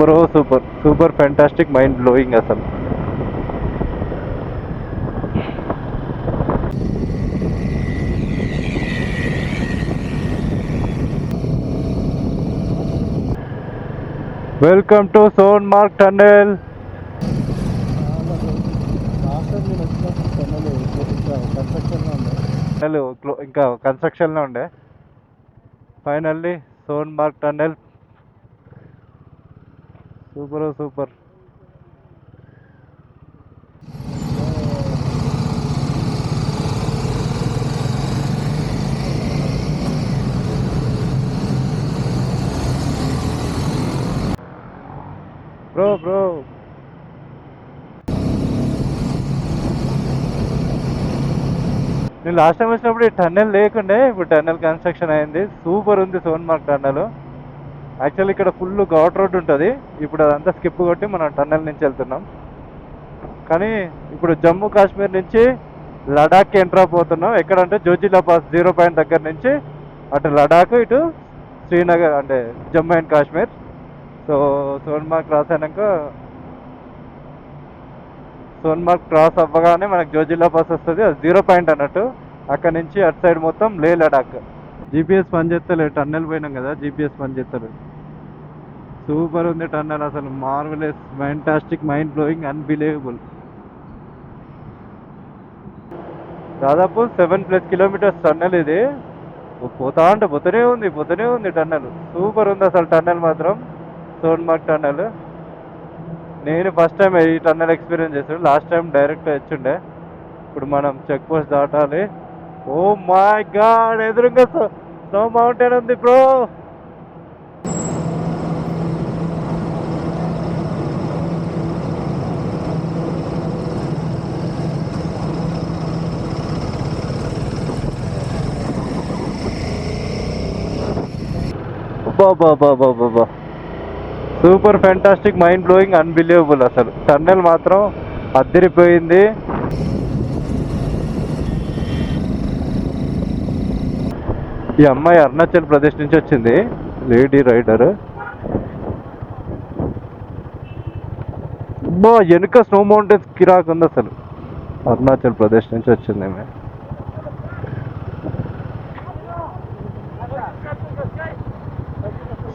Super super super fantastic mind blowing అసలు. Welcome to Sonamarg tunnel. ఇంకా కన్స్ట్రక్షన్లో ఉండే. Finally Sonamarg tunnel. Super super. Bro నేను లాస్ట్ టైం వచ్చినప్పుడు ఈ టన్నెల్ లేకుండే, ఇప్పుడు టన్నెల్ కన్స్ట్రక్షన్ అయింది. సూపర్ ఉంది సోన్మార్గ్ టన్నెల్. యాక్చువల్లీ ఇక్కడ ఫుల్ ఘాట్ రోడ్ ఉంటుంది. ఇప్పుడు అదంతా స్కిప్ కొట్టి మనం టన్నెల్ నుంచి వెళ్తున్నాం. కానీ ఇప్పుడు జమ్మూ కాశ్మీర్ నుంచి లడాక్కి ఎంటర్ అయిపోతున్నాం. ఎక్కడంటే జోజిలా పాస్ 0 పాయింట్ దగ్గర నుంచి అటు లడాక్, ఇటు శ్రీనగర్ అంటే Jammu and Kashmir. So Sonmarg cross అవ్వగానే మనకు జోజిలా పాస్ వస్తుంది. అది 0 పాయింట్ అన్నట్టు. అక్కడ నుంచి అటు సైడ్ మొత్తం లే లడాక్. జీపీఎస్ పనిచేస్తలేదు, టన్నెల్ పోయినాం కదా, జీపీఎస్ పనిచేస్తలేదు. సూపర్ ఉంది టన్నెల్ అసలు. Marvellous, fantastic, mind blowing, unbelievable. దాదాపు 7+ కిలోమీటర్స్ టన్నెల్ ఇది. పోతూనే ఉంది టన్నెల్. సూపర్ ఉంది అసలు టన్నెల్ మాత్రం, సోన్మార్గ్ టన్నెల్. నేను ఫస్ట్ టైం ఈ టన్నెల్ ఎక్స్పీరియన్స్ చేసాను. లాస్ట్ టైం డైరెక్ట్ వచ్చిండే. ఇప్పుడు మనం చెక్ పోస్ట్ దాటాలి. ఓ మై గాడ్, ఎదురుగా స్నో మౌంటైన్ ఉంది బ్రో. బాబా super fantastic, mind blowing, unbelievable అసలు. టన్నెల్ మాత్రం అద్దరిపోయింది. ఈ అమ్మాయి అరుణాచల్ ప్రదేశ్ నుంచి వచ్చింది, లేడీ రైడర్. వెనుక స్నో మౌంటైన్స్ కిరాక్ ఉంది అసలు. అరుణాచల్ ప్రదేశ్ నుంచి వచ్చింది ఆమె.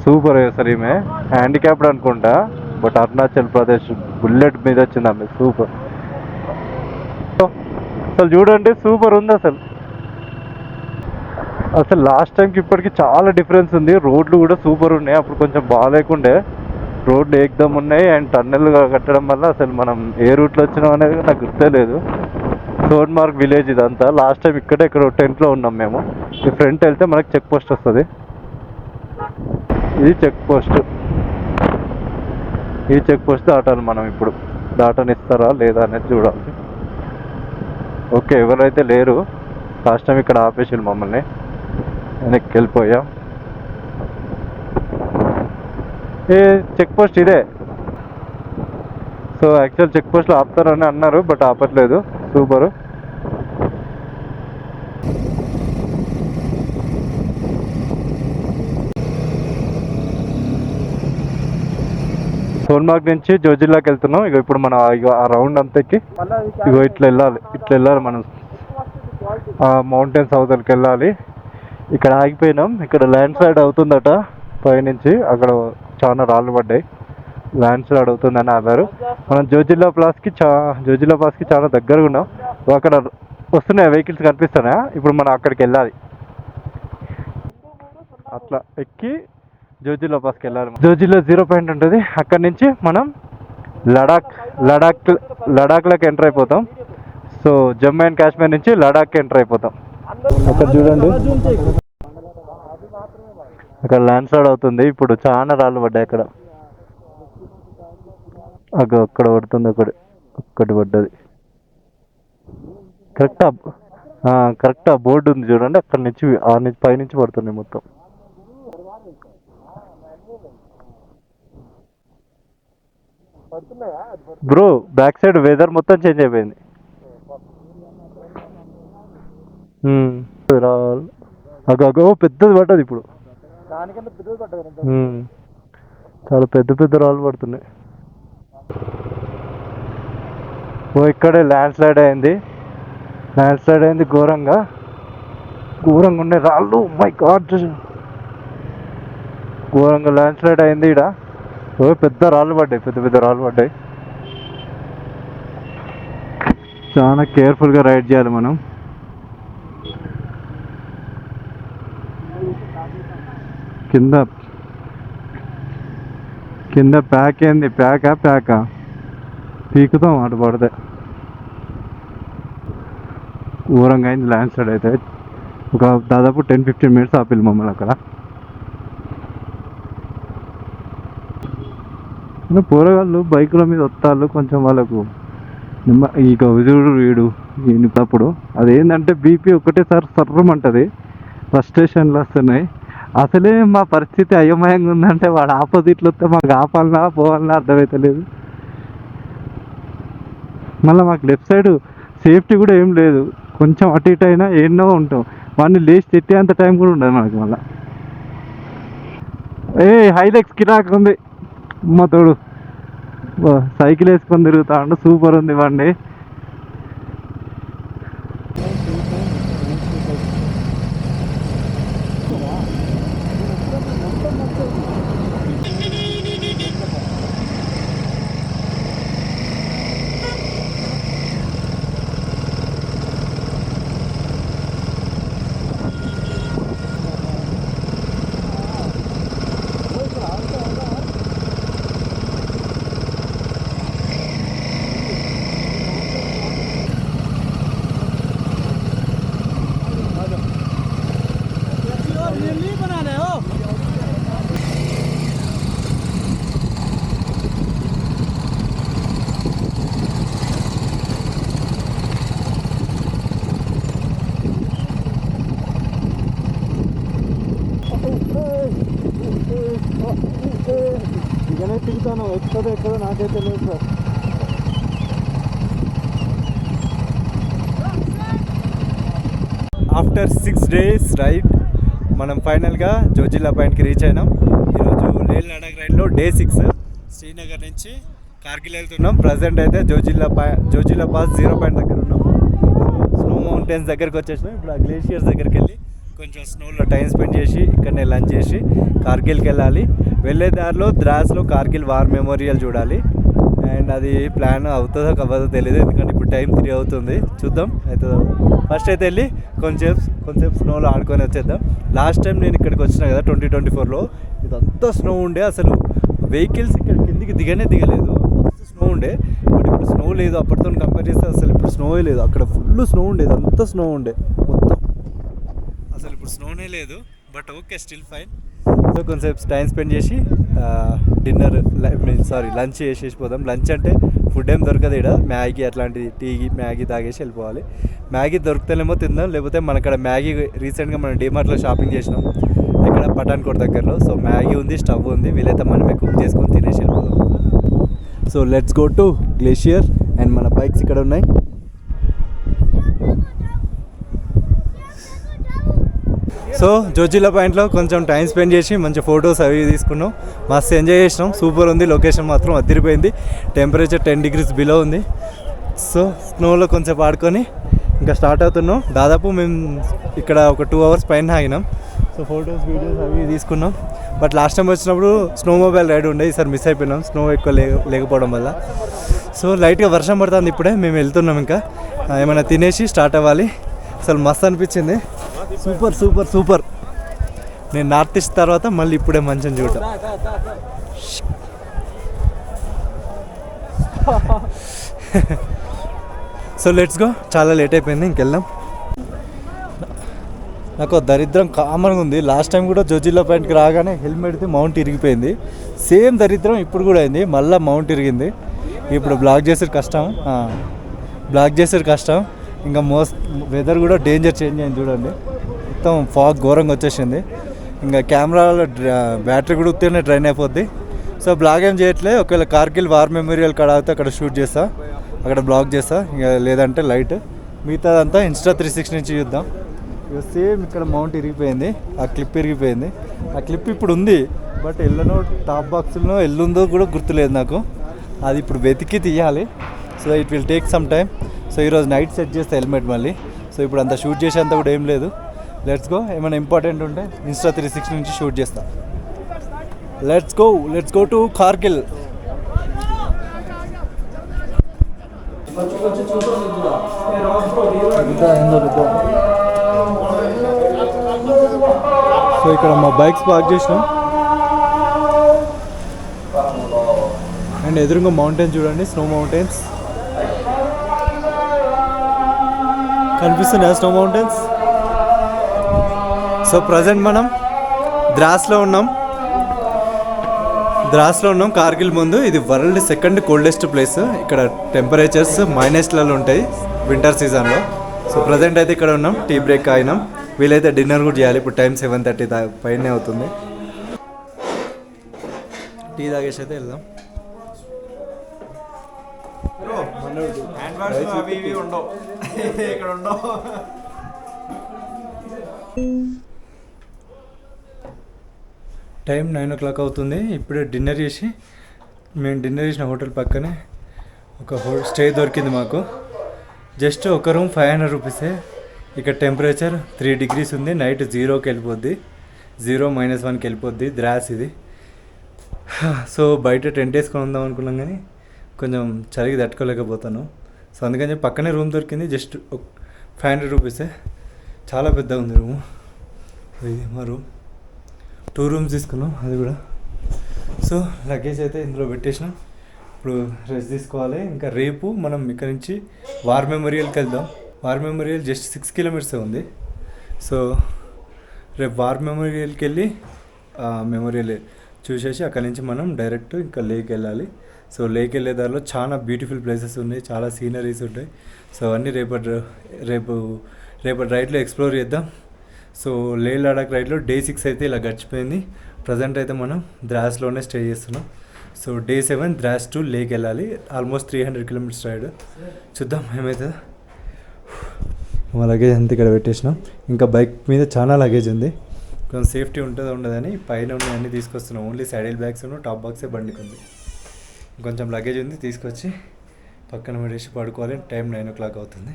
సూపర్ అసలు. ఈమె హ్యాండిక్యాప్డ్ అనుకుంటా, బట్ అరుణాచల్ ప్రదేశ్ బుల్లెట్ మీద వచ్చింది ఆమె. సూపర్ అసలు. చూడండి సూపర్ ఉంది అసలు. అసలు లాస్ట్ టైంకి ఇప్పటికి చాలా డిఫరెన్స్ ఉంది. రోడ్లు కూడా సూపర్ ఉన్నాయి. అప్పుడు కొంచెం బాగాలేకుండే, రోడ్లు ఏకదమ్ ఉన్నాయి. అండ్ టన్నెల్ కట్టడం వల్ల అసలు మనం ఏ రూట్లో వచ్చినాం అనేది నాకు గుర్తే లేదు. సోన్మార్గ్ విలేజ్ ఇదంతా. లాస్ట్ టైం ఇక్కడ టెంట్లో ఉన్నాం మేము. ఈ ఫ్రంట్ వెళ్తే మనకి చెక్ పోస్ట్ వస్తుంది. ఇది చెక్ పోస్ట్. ఈ చెక్ పోస్ట్ దాటాలి మనం. ఇప్పుడు దాటనిస్తారా లేదా అనేది చూడాలి. ఓకే, ఎవరైతే లేరు. లాస్ట్ టైం ఇక్కడ ఆపేసి మమ్మల్ని, వెనక్కి వెళ్ళిపోయాం. ఏ చెక్ పోస్ట్ ఇదే. సో యాక్చువల్ చెక్ పోస్ట్లో ఆపుతారని అన్నారు, బట్ ఆపట్లేదు. సూపరు. సోన్మార్గ్ నుంచి జోజిల్లాకి వెళ్తున్నాం. ఇక ఇప్పుడు మనం ఆ రౌండ్ అంతకి ఇట్లా వెళ్ళాలి మనం. ఆ మౌంటైన్స్ అవతలకి వెళ్ళాలి. ఇక్కడ ఆగిపోయినాం. ఇక్కడ ల్యాండ్ స్లైడ్ అవుతుందట పైనుంచి. అక్కడ చాలా రాళ్ళు పడ్డాయి, ల్యాండ్ స్లైడ్ అవుతుందని అన్నారు. మనం జోజిల్లా పాస్కి చాలా దగ్గరగా ఉన్నాం. అక్కడ వస్తున్నాయి వెహికల్స్, కనిపిస్తున్నాయా? ఇప్పుడు మనం అక్కడికి వెళ్ళాలి. అట్లా ఎక్కి జోజిల్లా పాస్కి వెళ్ళాలి. జోజిల్లా 0 పాయింట్ ఉంటుంది. అక్కడి నుంచి మనం లడాక్లోకి ఎంటర్ అయిపోతాం. సో జమ్మూ అండ్ కాశ్మీర్ నుంచి లడాక్కి ఎంటర్ అయిపోతాం. అక్కడ చూడండి, అక్కడ ల్యాండ్ స్లైడ్ అవుతుంది. ఇప్పుడు చాలా రాళ్ళు పడ్డాయి అక్కడ. అక్కడ పడుతుంది, ఒక్కటి పడ్డది. కరెక్ట్ ఆ బోర్డు ఉంది చూడండి, అక్కడ నుంచి పైనుంచి పడుతుంది మొత్తం. బ్రో బ్యాక్ సైడ్ వెదర్ మొత్తం చేంజ్ అయిపోయింది. పెద్దది పడ్డది ఇప్పుడు. చాలా పెద్ద పెద్ద రాళ్ళు పడుతున్నాయి. ఓ ఇక్కడే ల్యాండ్ స్లైడ్ అయింది ఘోరంగా ఉండే రాళ్ళు. మై గాడ్, ఘోరంగా ల్యాండ్ స్లైడ్ అయింది ఇక్కడ. ఓ పెద్ద రాళ్ళు పడ్డాయి. చాలా కేర్ఫుల్గా రైడ్ చేయాలి మనం. కింద ప్యాకా పీకుతాం అటు పడితే. ఘోరంగా అయింది ల్యాండ్ స్లైడ్ అయితే. ఒక దాదాపు 10-15 మినిట్స్ ఆపిల్లు మమ్మల్ని అక్కడ. పోరగాళ్ళు బైకుల మీద వస్తారు కొంచెం, వాళ్ళకు ఈ గౌజుడు వీడు అదేంటంటే బీపీ ఒకటేసారి సర్రమంటది, ఫ్రస్ట్రేషన్లు వస్తున్నాయి. అసలే మా పరిస్థితి అయోమయంగా ఉందంటే వాడు ఆపోజిట్లో వస్తే మాకు ఆపాలన్నా పోవాలన్నా అర్థమవుతలేదు. మళ్ళీ మాకు లెఫ్ట్ సైడ్ సేఫ్టీ కూడా ఏం లేదు, కొంచెం అటు ఇటు అయినా ఎన్నో ఉంటాం. వాడిని లేచి తిట్టే అంత టైం కూడా ఉండదు మనకి. మళ్ళీ హైలెక్స్ కిరాక్ ఉంది మా తోడు, సైకిల్ వేసుకొని తిరుగుతాడు, సూపర్ ఉంది బండి. ఇకనే తిరుగుతాను, ఎక్కడో నాకైతే లేదు సార్. ఆఫ్టర్ 6 days రైడ్ మనం ఫైనల్గా జోజిల్లా పాయింట్కి రీచ్ అయినాం. ఈరోజు లేహ్ లడాక్ రైడ్లో డే 6. శ్రీనగర్ నుంచి కార్గిల్ వెళ్తున్నాం. ప్రజెంట్ అయితే జోజిల్లా పాస్ 0 పాయింట్ దగ్గర ఉన్నాం. స్నో మౌంటైన్స్ దగ్గరికి వచ్చేసినాం. ఇప్పుడు ఆ గ్లేషియర్స్ దగ్గరికి వెళ్ళి కొంచెం స్నోలో టైం స్పెండ్ చేసి ఇక్కడనే లంచ్ చేసి కార్గిల్కి వెళ్ళాలి. వెళ్ళే దారిలో ద్రాస్లో కార్గిల్ వార్ మెమోరియల్ చూడాలి. అండ్ అది ప్లాన్ అవుతుందో అవ్వదో తెలియదు, ఎందుకంటే ఇప్పుడు టైం 3 అవుతుంది. చూద్దాం అవుతుందో. ఫస్ట్ అయితే వెళ్ళి కొంచెం స్నోలో ఆడుకొని వచ్చేద్దాం. లాస్ట్ టైం నేను ఇక్కడికి వచ్చిన కదా 2024లో, ఇదంతా స్నో ఉండే, అసలు వెహికల్స్ ఇక్కడ కిందికి దిగలేదు. మస్తు స్నో ఉండే. బట్ ఇప్పుడు స్నో లేదు. అప్పటితో కంపేర్ చేస్తే అసలు ఇప్పుడు స్నోయే లేదు. అక్కడ ఫుల్ స్నో ఉండేది, అంతా స్నో ఉండే మొత్తం. అసలు ఇప్పుడు స్నోనే లేదు. But okay, still fine. So కొంచెంసేపు టైం స్పెండ్ చేసి లంచ్ చేసేసి పోదాం. లంచ్ అంటే ఫుడ్ ఏం దొరకదు ఇక్కడ, మ్యాగీ అట్లాంటిది, మ్యాగీ తాగేసి వెళ్ళిపోవాలి. మ్యాగీ దొరుకుతేనేమో తిందాం, లేకపోతే మన అక్కడ మ్యాగీ రీసెంట్గా మనం డిమార్ట్లో షాపింగ్ చేసినాం ఇక్కడ పఠాన్కోట్ దగ్గరలో. సో మ్యాగీ ఉంది, స్టవ్ ఉంది, వీలైతే మనమే కుక్ చేసుకొని తినేసి వెళ్ళిపోదాం. So let's go to glacier. And మన బైక్స్ ఇక్కడ ఉన్నాయి. సో జోజిల్లా పాయింట్లో కొంచెం టైం స్పెండ్ చేసి మంచి ఫొటోస్ అవి తీసుకున్నాం. మస్తు ఎంజాయ్ చేసినాం. సూపర్ ఉంది. లొకేషన్ మాత్రం అదిరిపోయింది. టెంపరేచర్ 10 degrees బిలో ఉంది. సో స్నోలో కొంచెం ఆడుకొని ఇంకా స్టార్ట్ అవుతున్నాం. దాదాపు మేము ఇక్కడ ఒక 2 hours పైన ఆగినాం. సో ఫొటోస్ వీడియోస్ అవి తీసుకున్నాం. బట్ లాస్ట్ టైం వచ్చినప్పుడు స్నో మొబైల్ రైడ్ ఉండే, ఈసారి మిస్ అయిపోయినాం స్నో ఎక్కువ లేకపోవడం వల్ల. సో లైట్గా వర్షం పడుతుంది ఇప్పుడే. మేము వెళ్తున్నాం, ఇంకా ఏమైనా తినేసి స్టార్ట్ అవ్వాలి. అసలు మస్తు అనిపించింది. సూపర్. నేను నార్త్ ఈస్ట్ తర్వాత మళ్ళీ ఇప్పుడే మంచిగా చూడటం. So let's go. చాలా లేట్ అయిపోయింది, ఇంకెళ్దాం. నాకు దరిద్రం కామన్గా ఉంది. లాస్ట్ టైం కూడా జోజిల్లా పాయింట్కి రాగానే హెల్మెట్ది మౌంట్ ఇరిగిపోయింది. సేమ్ దరిద్రం ఇప్పుడు కూడా అయింది. మళ్ళీ మౌంట్ ఇరిగింది. ఇప్పుడు బ్లాక్ చేసేది కష్టం. ఇంకా వెదర్ కూడా డేంజర్ చేంజ్ అయింది చూడండి. మొత్తం ఫాగ్ ఘోరంగా వచ్చేసింది. ఇంకా కెమెరాలో బ్యాటరీ కూడా ఉత్తేనే డ్రైన్ అయిపోద్ది. సో బ్లాగ్ ఏం చేయట్లేదు. ఒకవేళ కార్గిల్ వార్ మెమోరియల్ కాడ అయితే అక్కడ షూట్ చేస్తా, అక్కడ బ్లాగ్ చేస్తా. ఇంకా లేదంటే లైట్, మిగతాదంతా Insta 360 నుంచి చూద్దాం. ఇక సేమ్ ఇక్కడ మౌంట్ ఇరిగిపోయింది, ఆ క్లిప్ ఇరిగిపోయింది. ఆ క్లిప్ ఇప్పుడు ఉంది, బట్ ఎల్లనో టాప్ బాక్స్లో ఎల్లుందో కూడా గుర్తులేదు నాకు. అది ఇప్పుడు వెతికి తీయాలి. So it will take some time. So ఈరోజు నైట్ సెట్ చేస్తే హెల్మెట్ మళ్ళీ. సో ఇప్పుడు అంత షూట్ చేసేంత కూడా ఏం లేదు. Let's go. ఏమైనా ఇంపార్టెంట్ ఉంటే ఇన్స్టా 360 నుంచి షూట్ చేస్తా. Let's go to Kargil. So ఇక్కడ మా బైక్స్ పార్క్ చేసినాం అండ్ ఎదురుగా మౌంటైన్స్ చూడండి, స్నో మౌంటైన్స్ కనిపిస్తున్నాయి, స్నో మౌంటైన్స్. సో ప్రజెంట్ మనం ద్రాస్లో ఉన్నాం కార్గిల్ ముందు. ఇది వరల్డ్ సెకండ్ కోల్డెస్ట్ ప్లేస్. ఇక్కడ టెంపరేచర్స్ మైనస్లలో ఉంటాయి వింటర్ సీజన్లో. సో ప్రజెంట్ అయితే ఇక్కడ ఉన్నాం, టీ బ్రేక్ అయినాం. వీలైతే డిన్నర్ కూడా చేయాలి. ఇప్పుడు టైం 7:30 పైనే అవుతుంది. టీ తాగేసి అయితే వెళ్దాం. టైం 9 o'clock అవుతుంది. ఇప్పుడే డిన్నర్ చేసి, మేము డిన్నర్ చేసిన హోటల్ పక్కనే ఒక స్టే దొరికింది మాకు. జస్ట్ ఒక రూమ్ 500 రూపీసే. ఇక్కడ టెంపరేచర్ 3 degrees ఉంది. నైట్ 0కి వెళ్ళిపోద్ది, 0 - 1కి వెళ్ళిపోద్ది. ద్రాస్ ఇది. సో బయట టెంట్ వేసుకొని ఉందాం అనుకున్నాం, కానీ కొంచెం చలికి తట్టుకోలేకపోతాను. సో అందుకని చెప్పి పక్కనే రూమ్ దొరికింది. జస్ట్ 500 రూపీసే. చాలా పెద్దగా ఉంది రూము. ఇది మా రూమ్. 2 rooms తీసుకున్నాం, అది కూడా. సో లగేజ్ అయితే ఇందులో పెట్టేసినాం. ఇప్పుడు రెస్ట్ తీసుకోవాలి. ఇంకా రేపు మనం ఇక్కడ నుంచి వార్ మెమోరియల్కి వెళ్దాం. వార్ మెమోరియల్ జస్ట్ 6 kilometers ఉంది. సో రేపు వార్ మెమోరియల్కి వెళ్ళి మెమోరియల్ చూసేసి అక్కడి నుంచి మనం డైరెక్ట్ ఇంకా లేక్ వెళ్ళాలి. సో లేక్ వెళ్ళే దారిలో చాలా బ్యూటిఫుల్ ప్లేసెస్ ఉన్నాయి, చాలా సీనరీస్ ఉంటాయి. సో అవన్నీ రేపటి రైడ్లో ఎక్స్ప్లోర్ చేద్దాం. సో లే లడాక్ రైడ్లో డే 6 అయితే ఇలా గడిచిపోయింది. ప్రజెంట్ అయితే మనం ద్రాస్లోనే స్టే చేస్తున్నాం. So day 7 Dras to lake వెళ్ళాలి. Almost 300 kilometers ride. చూద్దాం ఏమవుతుందో. మా లగేజ్ అంతా ఇక్కడ పెట్టేసినాం. ఇంకా బైక్ మీద చాలా లగేజ్ ఉంది. కొంచెం సేఫ్టీ ఉంటుందో ఉండదని పైన అన్నీ తీసుకొస్తున్నాం. ఓన్లీ సైడిల్ బ్యాగ్స్ టాప్ బాక్సే బండికి ఉంది. కొంచెం లగేజ్ ఉంది, తీసుకొచ్చి పక్కన పెట్టేసి పడుకోవాలి. టైం 9 o'clock అవుతుంది.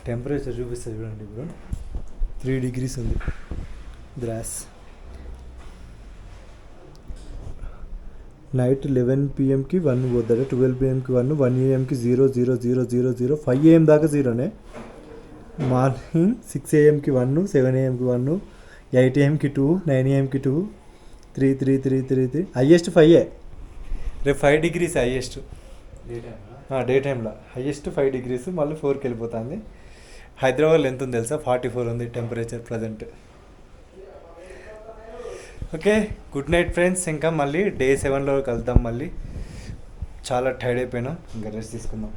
టెంపరేచర్ చూపిస్తుంది చూడండి. ఇప్పుడు 3 degrees ఉంది ద్రాస్. నైట్ 11 pmకి 1 పోతాడు, 12 pmకి 1, 1 amకి 0, 0, 0, 0, 0, 5 am దాకా 0నే. మార్నింగ్ 6 amకి 1, 7 amకి 1, 8 amకి 2, 9 amకి 2, 3, 3, 3, 3, 3. హైయెస్ట్ 5. రేపు 5 degrees హైయెస్ట్. డే టైంలో హైయెస్ట్ 5 degrees. మళ్ళీ 4కి వెళ్ళిపోతుంది. హైదరాబాద్లో ఎంత ఉంది తెలుసా? 44 ఉంది temperature present. Okay, good night friends. ఇంకా మళ్ళీ డే 7లో కలుద్దాం. మళ్ళీ చాలా టైర్డ్ అయిపోయినాం, ఇంకా రెస్ట్ తీసుకుందాం.